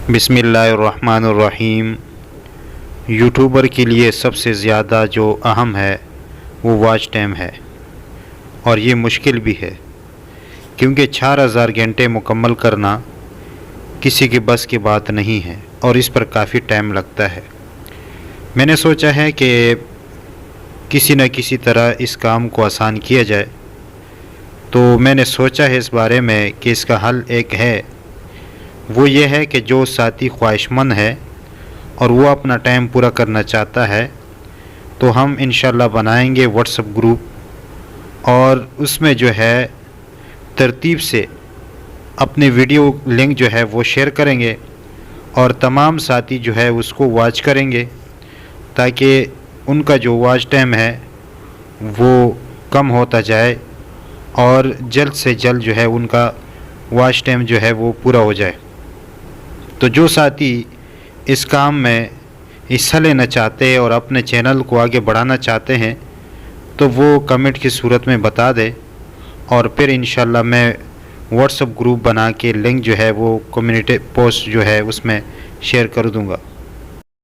बिस्मिल्लाहिर्रहमानिर्रहीम। यूट्यूबर के लिए सबसे ज़्यादा जो अहम है वो वॉच टाइम है, और ये मुश्किल भी है क्योंकि 4000 घंटे मुकम्मल करना किसी के बस की बात नहीं है और इस पर काफ़ी टाइम लगता है। मैंने सोचा है कि किसी न किसी तरह इस काम को आसान किया जाए, तो मैंने सोचा है इस बारे में कि इसका हल एक है। वो ये है कि जो साथी ख्वाहिशमंद है और वो अपना टाइम पूरा करना चाहता है, तो हम इंशाल्लाह बनाएंगे व्हाट्सएप ग्रुप, और उसमें जो है तरतीब से अपने वीडियो लिंक जो है वो शेयर करेंगे और तमाम साथी जो है उसको वॉच करेंगे, ताकि उनका जो वॉच टाइम है वो कम होता जाए और जल्द से जल्द जो है उनका वॉच टाइम जो है वो पूरा हो जाए। तो जो साथी इस काम में हिस्सा लेना चाहते हैं और अपने चैनल को आगे बढ़ाना चाहते हैं, तो वो कमेंट की सूरत में बता दे, और फिर इंशाल्लाह मैं व्हाट्सएप ग्रुप बना के लिंक जो है वो कम्युनिटी पोस्ट जो है उसमें शेयर कर दूंगा।